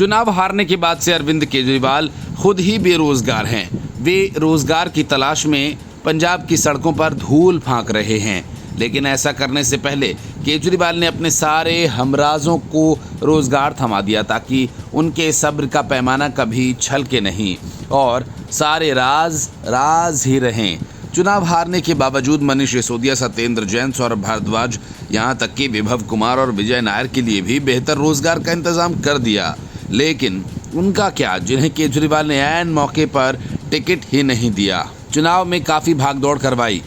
चुनाव हारने के बाद से अरविंद केजरीवाल खुद ही बेरोजगार हैं। वे रोजगार की तलाश में पंजाब की सड़कों पर धूल फांक रहे हैं, लेकिन ऐसा करने से पहले केजरीवाल ने अपने सारे हमराजों को रोजगार थमा दिया ताकि उनके सब्र का पैमाना कभी छलके नहीं और सारे राज ही रहें। चुनाव हारने के बावजूद मनीष सिसोदिया, सत्येंद्र जैन, सौरभ भारद्वाज, यहाँ तक कि विभव कुमार और विजय नायर के लिए भी बेहतर रोजगार का इंतजाम कर दिया। लेकिन उनका क्या, जिन्हें केजरीवाल ने ऐन मौके पर टिकट ही नहीं दिया। चुनाव में काफ़ी भागदौड़ करवाई,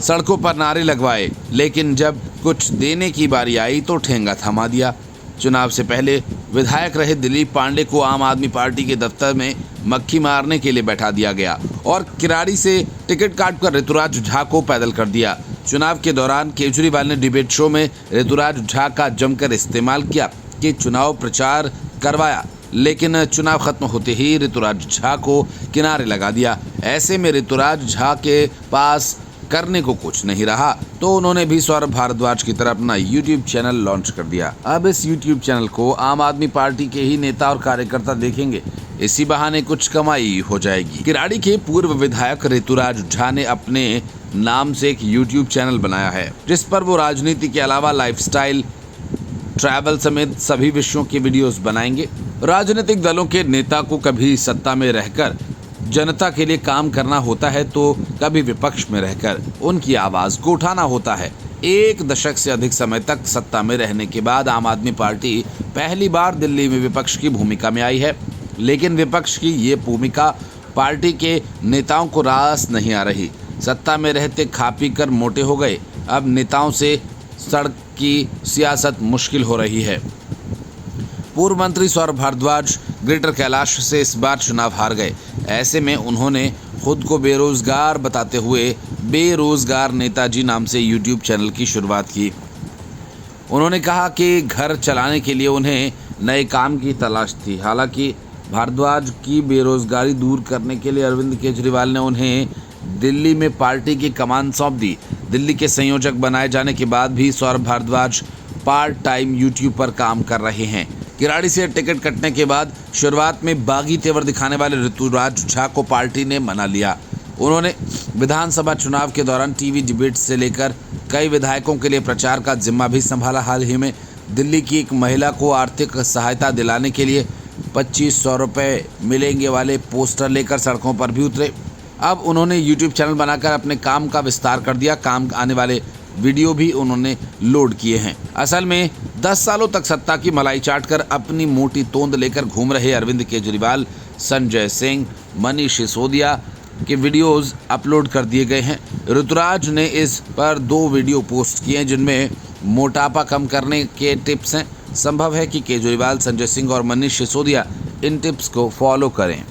सड़कों पर नारे लगवाए, लेकिन जब कुछ देने की बारी आई तो ठेंगा थमा दिया। चुनाव से पहले विधायक रहे दिलीप पांडे को आम आदमी पार्टी के दफ्तर में मक्खी मारने के लिए बैठा दिया गया और किराड़ी से टिकट काटकर ऋतुराज झा को पैदल कर दिया। चुनाव के दौरान केजरीवाल ने डिबेट शो में ऋतुराज झा का जमकर इस्तेमाल किया कि चुनाव प्रचार करवाया, लेकिन चुनाव खत्म होते ही ऋतुराज झा को किनारे लगा दिया। ऐसे में ऋतुराज झा के पास करने को कुछ नहीं रहा तो उन्होंने भी सौरभ भारद्वाज की तरह अपना YouTube चैनल लॉन्च कर दिया। अब इस YouTube चैनल को आम आदमी पार्टी के ही नेता और कार्यकर्ता देखेंगे, इसी बहाने कुछ कमाई हो जाएगी। किराड़ी के पूर्व विधायक ऋतुराज झा ने अपने नाम से एक YouTube चैनल बनाया है, जिस पर वो राजनीति के अलावा लाइफस्टाइल, ट्रैवल समेत सभी विषयों के वीडियोस बनाएंगे। राजनीतिक दलों के नेता को कभी सत्ता में रहकर जनता के लिए काम करना होता है तो कभी विपक्ष में रहकर उनकी आवाज को उठाना होता है। 1 दशक से अधिक समय तक सत्ता में रहने के बाद आम आदमी पार्टी पहली बार दिल्ली में विपक्ष की भूमिका में आई है, लेकिन विपक्ष की ये भूमिका पार्टी के नेताओं को रास नहीं आ रही। सत्ता में रहते खा पी कर मोटे हो गए, अब नेताओं से सड़क की सियासत मुश्किल हो रही है। पूर्व मंत्री सौरभ भारद्वाज ग्रेटर कैलाश से इस बार चुनाव हार गए। ऐसे में उन्होंने खुद को बेरोजगार बताते हुए बेरोजगार नेताजी नाम से YouTube चैनल की शुरुआत की। उन्होंने कहा कि घर चलाने के लिए उन्हें नए काम की तलाश थी। हालांकि भारद्वाज की बेरोजगारी दूर करने के लिए अरविंद केजरीवाल ने उन्हें दिल्ली में पार्टी की कमान सौंप दी। दिल्ली के संयोजक बनाए जाने के बाद भी Saurabh Bhardwaj part time YouTube पर काम कर रहे हैं। किराड़ी से टिकट कटने के बाद शुरुआत में बागी तेवर दिखाने वाले ऋतुराज झा को पार्टी ने मना लिया। उन्होंने विधानसभा चुनाव के दौरान टीवी डिबेट से लेकर कई विधायकों के लिए प्रचार का जिम्मा भी संभाला। हाल ही में दिल्ली की एक महिला को आर्थिक सहायता दिलाने के लिए 2500 रुपये मिलेंगे वाले पोस्टर लेकर सड़कों पर भी उतरे। अब उन्होंने YouTube चैनल बनाकर अपने काम का विस्तार कर दिया। काम आने वाले वीडियो भी उन्होंने लोड किए हैं। असल में 10 सालों तक सत्ता की मलाई चाटकर अपनी मोटी तोंद लेकर घूम रहे अरविंद केजरीवाल, संजय सिंह, मनीष सिसोदिया के वीडियोस अपलोड कर दिए गए हैं। ऋतुराज ने इस पर 2 वीडियो पोस्ट किए हैं जिनमें मोटापा कम करने के टिप्स हैं। संभव है कि केजरीवाल, संजय सिंह और मनीष सिसोदिया इन टिप्स को फॉलो करें।